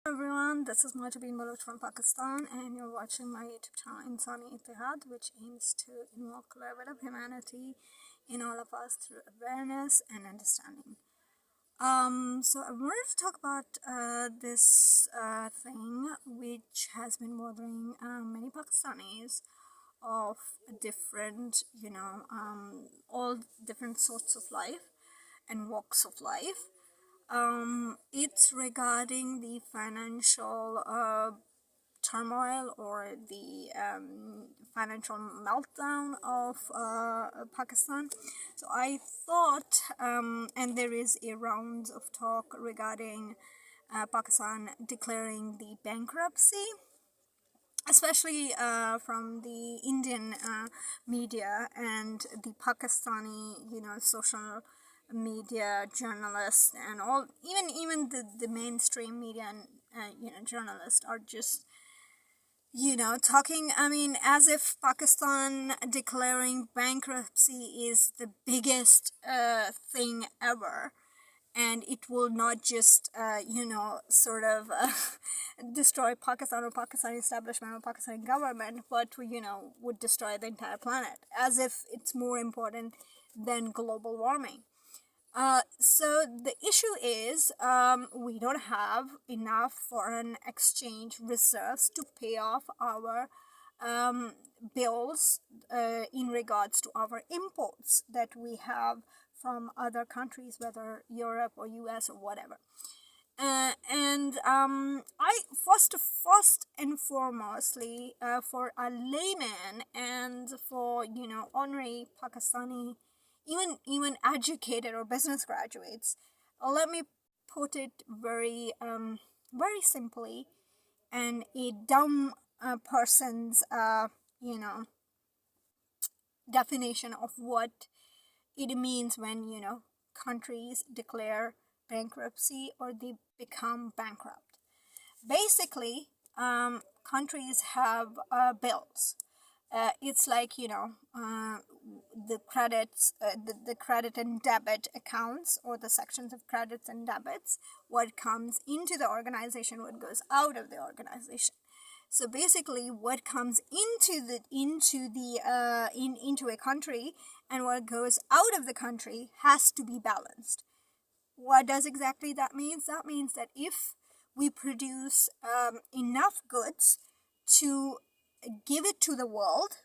Everyone, this is Bankrupt from Pakistan, and you're watching my YouTube channel Insani Ittihad, which aims to invoke a level of humanity in all of us through awareness and understanding. So I wanted to talk about this thing which has been bothering many Pakistanis of different, all different sorts of life and walks of life. It's regarding the financial turmoil or the financial meltdown of Pakistan. So I thought, and there is a round of talk regarding Pakistan declaring the bankruptcy, especially from the Indian media and the Pakistani, social media journalists and all, even the mainstream media and journalists are just talking, as if Pakistan declaring bankruptcy is the biggest thing ever, and it will not just sort of destroy Pakistan or Pakistani establishment or Pakistani government, but would destroy the entire planet, as if it's more important than global warming. So the issue is, we don't have enough foreign exchange reserves to pay off our bills in regards to our imports that we have from other countries, whether Europe or US or whatever. And I first and foremostly, for a layman and for ordinary Pakistani, even educated or business graduates, let me put it very simply, and a dumb person's definition of what it means when countries declare bankruptcy or they become bankrupt. Basically, countries have bills. It's like the credits, the credit and debit accounts, or the sections of credits and debits. What comes into the organization, what goes out of the organization. So basically, what comes into a country and what goes out of the country has to be balanced. What does exactly that means? That means that if we produce enough goods to give it to the world,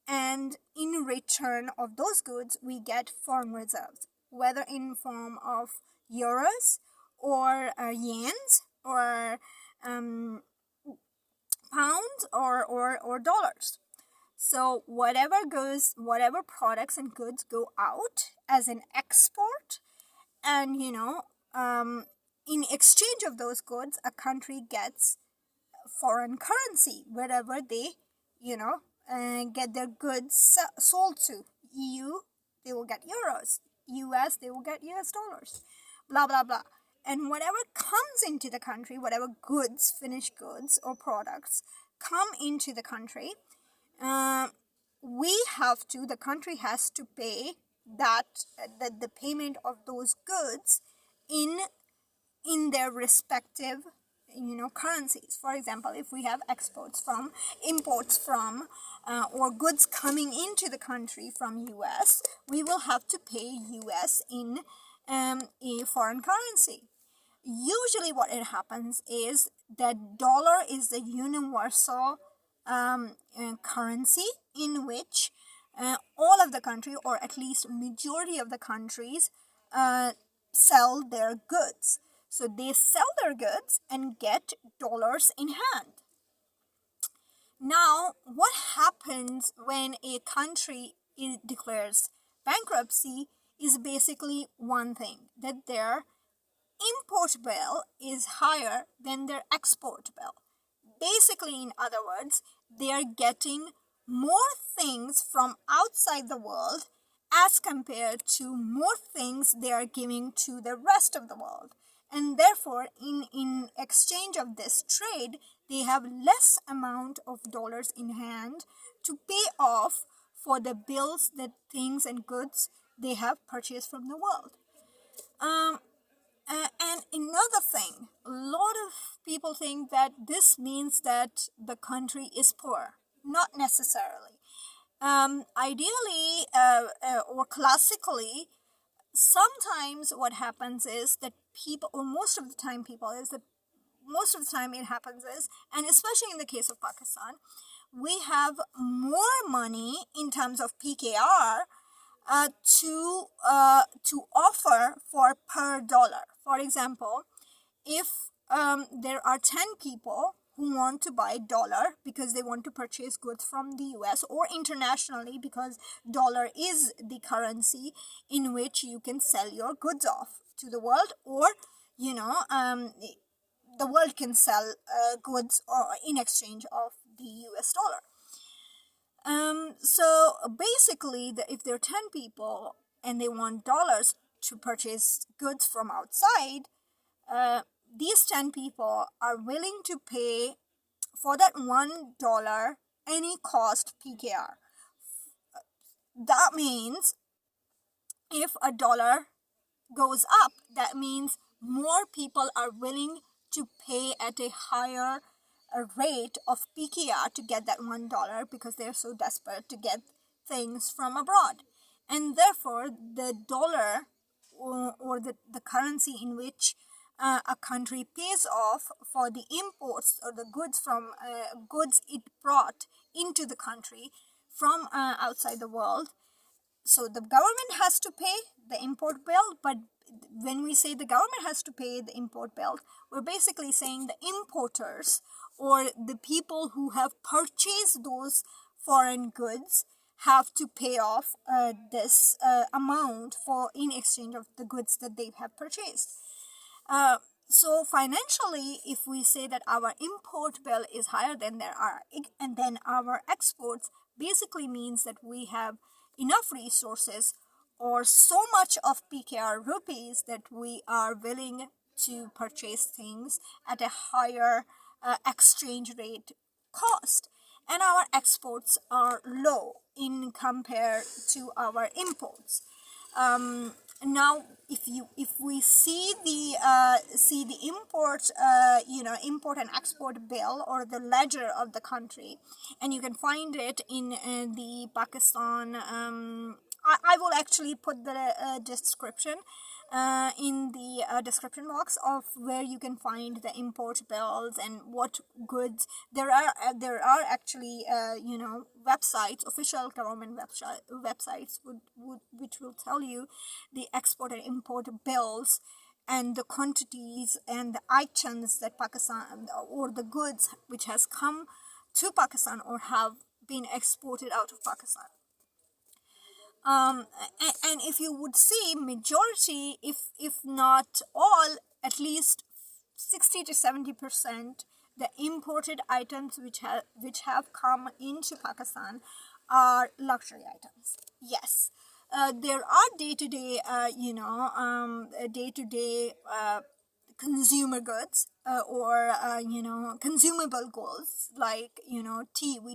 and in return of those goods we get foreign reserves, whether in form of euros or yens or pounds or dollars. So whatever products and goods go out as an export, and in exchange of those goods, a country gets foreign currency wherever they get their goods sold to. EU, they will get euros. US, they will get US dollars. Blah blah blah. And whatever comes into the country, whatever goods, finished goods or products come into the country, the country has to pay the payment of those goods in their respective currencies. For example, if we have imports from or goods coming into the country from US, we will have to pay US in a foreign currency. Usually what it happens is that dollar is the universal currency in which all of the country, or at least majority of the countries, sell their goods. So they sell their goods and get dollars in hand. Now, what happens when a country declares bankruptcy is basically one thing, that their import bill is higher than their export bill. Basically, in other words, they are getting more things from outside the world as compared to more things they are giving to the rest of the world. And therefore, in exchange of this trade, they have less amount of dollars in hand to pay off for the bills, the things and goods they have purchased from the world. And another thing, a lot of people think that this means that the country is poor. Not necessarily. Ideally, or classically, sometimes what happens is that people, or most of the time people, is that most of the time it happens is, and especially in the case of Pakistan, we have more money in terms of PKR to offer for per dollar. For example, if there are 10 people who want to buy dollar because they want to purchase goods from the US or internationally, because dollar is the currency in which you can sell your goods off to the world, or you know the world can sell goods in exchange of the US dollar. So basically, if there are 10 people and they want dollars to purchase goods from outside, uh, these 10 people are willing to pay for that $1 any cost PKR. That means if a dollar goes up, that means more people are willing to pay at a higher rate of PKR to get that $1 because they're so desperate to get things from abroad. And therefore, the dollar, or the currency in which a country pays off for the imports or the goods from goods it brought into the country from outside the world. So the government has to pay the import bill, but when we say the government has to pay the import bill, we're basically saying the importers, or the people who have purchased those foreign goods, have to pay off this amount for in exchange of the goods that they have purchased. So financially, if we say that our import bill is higher than and then our exports, basically means that we have enough resources or so much of PKR rupees that we are willing to purchase things at a higher exchange rate cost, and our exports are low in compare to our imports. Now if we see the import and export bill, or the ledger of the country, and you can find it in the Pakistan. I will actually put the description in the description box of where you can find the import bills and what goods there are actually websites, official government websites which will tell you the export and import bills and the quantities and the items that Pakistan, or the goods which has come to Pakistan or have been exported out of Pakistan. And if you would see, majority, if not all, at least 60 to 70%, the imported items which have come into Pakistan are luxury items. Yes, there are day-to-day consumer goods, or consumable goods, like tea. We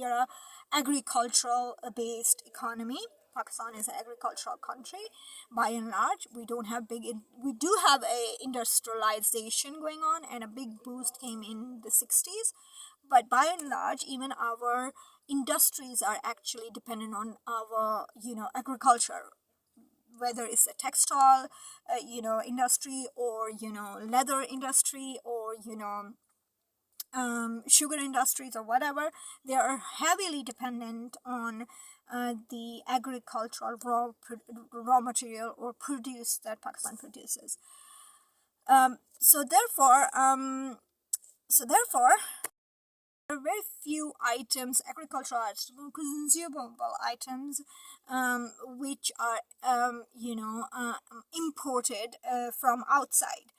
are a agricultural based economy. Pakistan is an agricultural country by and large. We do have a industrialization going on, and a big boost came in the 60s, but by and large, even our industries are actually dependent on our agriculture, whether it's a textile industry, or leather industry, or sugar industries, or whatever. They are heavily dependent on the agricultural raw material or produce that Pakistan produces. So therefore, there are very few items, agricultural items, consumable items, which are imported from outside.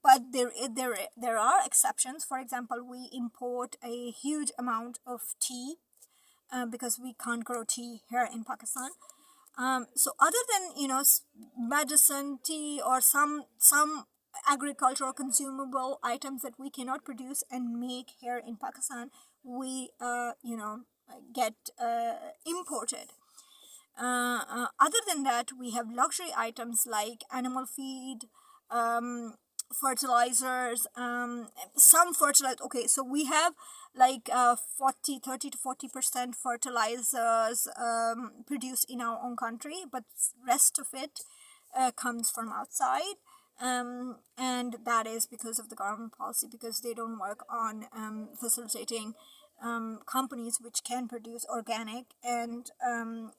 But there are exceptions. For example, we import a huge amount of tea because we can't grow tea here in Pakistan. So other than medicine, tea, or some agricultural consumable items that we cannot produce and make here in Pakistan, we get imported. Other than that, we have luxury items like animal feed, um, fertilizers, some fertilizer. Okay, so we have like 30 to 40% fertilizers produced in our own country, but rest of it comes from outside. And that is because of the government policy, because they don't work on facilitating companies which can produce organic and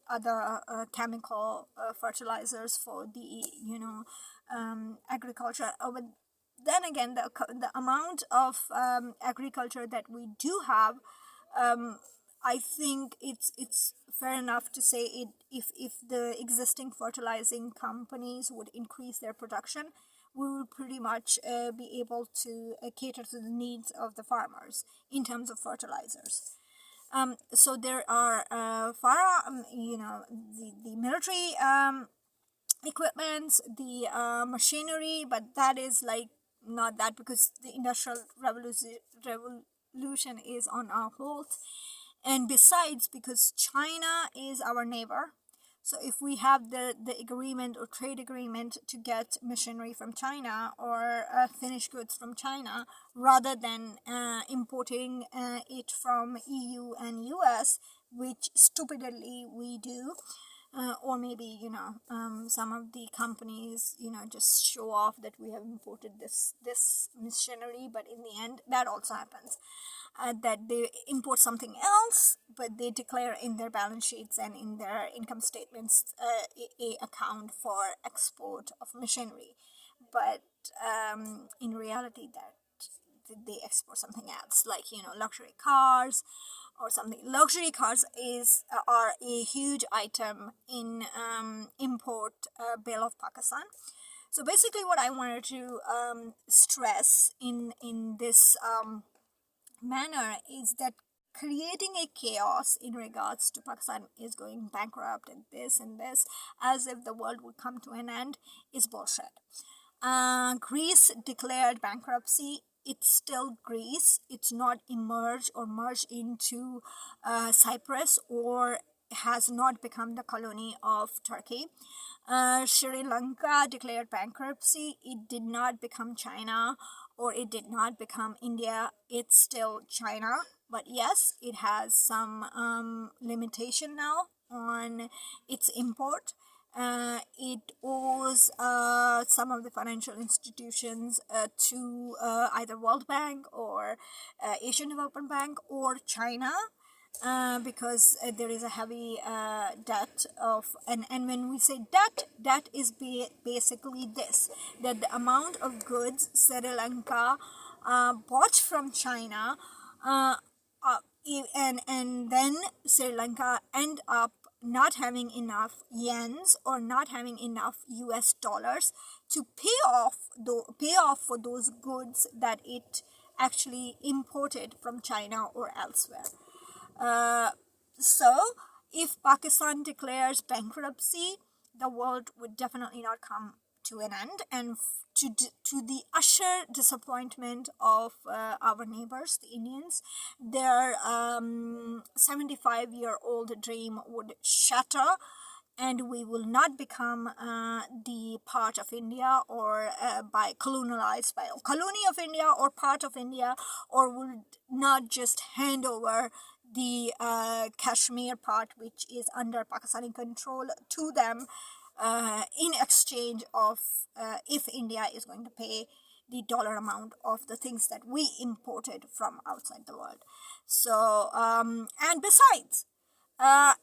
other chemical fertilizers for the agriculture. But then again, the amount of agriculture that we do have, um, I think it's fair enough to say it, if the existing fertilizing companies would increase their production, we would pretty much be able to cater to the needs of the farmers in terms of fertilizers. So there are the military equipments, the machinery, but that is like not that, because the industrial revolution is on our hold. And besides, because China is our neighbor, so if we have the agreement or trade agreement to get machinery from China or finished goods from China, rather than importing it from EU and US, which stupidly we do, or maybe some of the companies just show off that we have imported this machinery, but in the end that also happens, that they import something else, but they declare in their balance sheets and in their income statements a account for export of machinery, but in reality that they export something else, like luxury cars or something. Luxury cars are a huge item in import bill of Pakistan. So basically, what I wanted to stress in this manner is that creating a chaos in regards to Pakistan is going bankrupt and this, as if the world would come to an end, is bullshit. Greece declared bankruptcy. It's still Greece. It's not emerged or merged into Cyprus, or has not become the colony of Turkey. Sri Lanka declared bankruptcy. It did not become China, or it did not become India. It's still China. But yes, it has some limitation now on its import. It owes some of the financial institutions to either World Bank or Asian Development Bank or China, because there is a heavy debt of, and when we say debt is basically this, that the amount of goods Sri Lanka bought from China, and then Sri Lanka end up not having enough yens or not having enough US dollars to pay off for those goods that it actually imported from China or elsewhere. So if Pakistan declares bankruptcy, the world would definitely not come to an end, and to the utter disappointment of our neighbors, the Indians, their 75-year-old dream would shatter, and we will not become the part of India, or by colonialized by a colony of India or part of India, or would not just hand over the Kashmir part, which is under Pakistani control, to them in exchange of if India is going to pay the dollar amount of the things that we imported from outside the world. So and besides,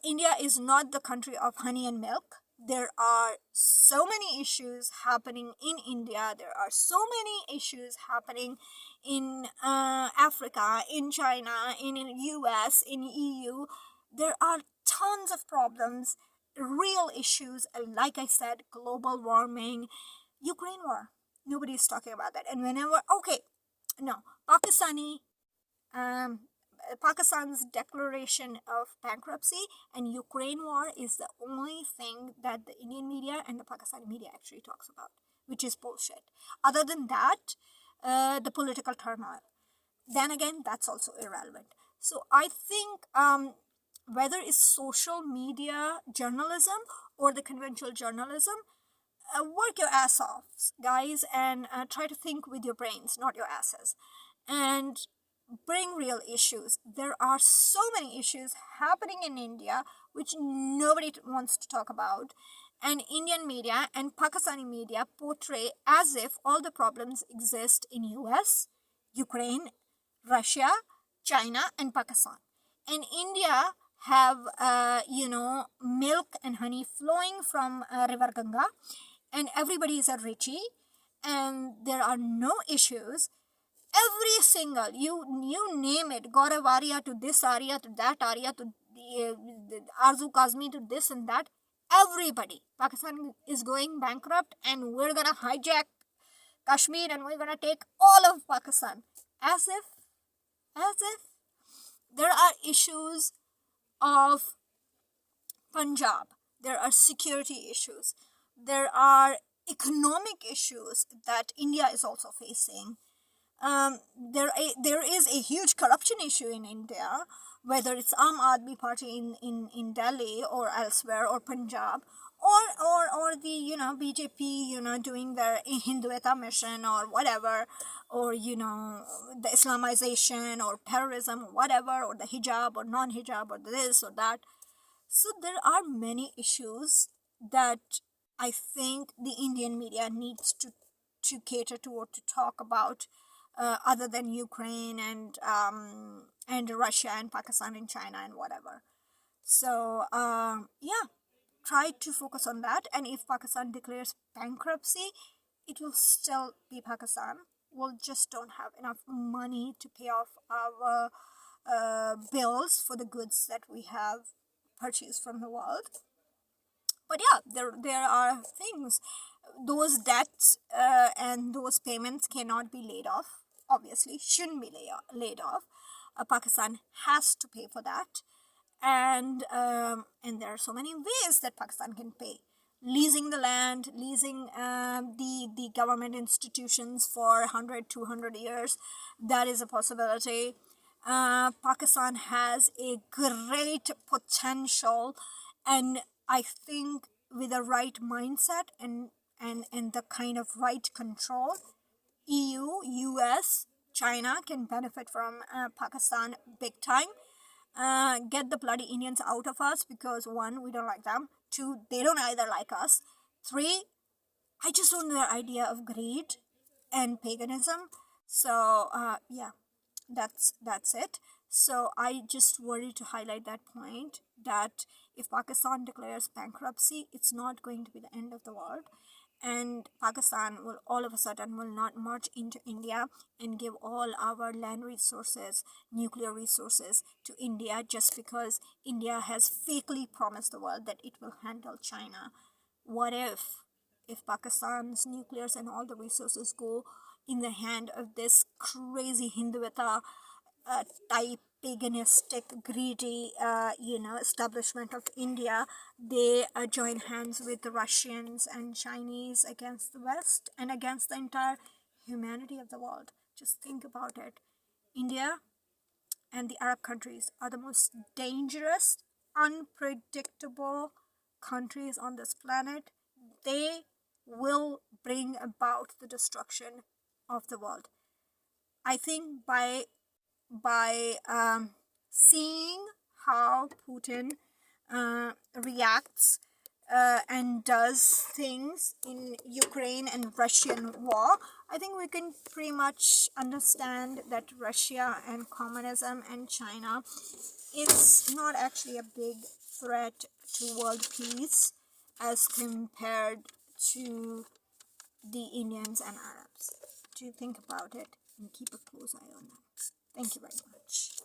India is not the country of honey and milk. There are so many issues happening in India. There are so many issues happening in Africa, in China, in US, in EU. There are tons of problems, real issues, like I said, global warming, Ukraine war. Nobody is talking about that. And whenever, okay, no, um, Pakistan's declaration of bankruptcy and Ukraine war is the only thing that the Indian media and the Pakistani media actually talks about, which is bullshit. Other than that, the political turmoil, then again, that's also irrelevant. So I think whether it's social media journalism or the conventional journalism, work your ass off, guys, and try to think with your brains, not your asses, and bring real issues. There are so many issues happening in India which nobody wants to talk about, and Indian media and Pakistani media portray as if all the problems exist in US, Ukraine, Russia, China, and Pakistan. And India have milk and honey flowing from River Ganga, and everybody is a Richie, and there are no issues. Every single, you name it, Gaurav Arya to this Arya to that Arya to the Arzu Kazmi to this and that, everybody, Pakistan is going bankrupt, and we're gonna hijack Kashmir and we're gonna take all of Pakistan, as if there are issues of Punjab, there are security issues, there are economic issues that India is also facing. There is a huge corruption issue in India, whether it's Aam Aadmi Party in Delhi or elsewhere, or Punjab, or the BJP doing their Hindueta mission or whatever, or the Islamization or terrorism or whatever, or the hijab or non-hijab or this or that. So there are many issues that I think the Indian media needs to cater to or to talk about, other than Ukraine and Russia and Pakistan and China and whatever. So yeah, try to focus on that. And if Pakistan declares bankruptcy, it will still be Pakistan. We'll just don't have enough money to pay off our bills for the goods that we have purchased from the world. But yeah, there are things, those debts and those payments cannot be laid off, obviously shouldn't be laid off. Pakistan has to pay for that, and there are so many ways that Pakistan can pay: leasing the land, leasing the government institutions for 100 200 years. That is a possibility. Pakistan has a great potential, and I think with the right mindset and the kind of right control, EU, US, China can benefit from Pakistan big time. Get the bloody Indians out of us, because one, we don't like them. Two, they don't either like us. Three, I just don't know the idea of greed and paganism. So yeah, that's it. So I just wanted to highlight that point, that if Pakistan declares bankruptcy, it's not going to be the end of the world, and Pakistan will all of a sudden will not march into India and give all our land resources, nuclear resources to India, just because India has fakely promised the world that it will handle China. What if Pakistan's nuclears and all the resources go in the hand of this crazy Hindueta type paganistic greedy establishment of India? They join hands with the Russians and Chinese against the West and against the entire humanity of the world. Just think about it. India and the Arab countries are the most dangerous, unpredictable countries on this planet. They will bring about the destruction of the world. I think by seeing how Putin reacts and does things in Ukraine and Russian war, I think we can pretty much understand that Russia and communism and China is not actually a big threat to world peace as compared to the Indians and Arabs. Do think about it and keep a close eye on that. Thank you very much.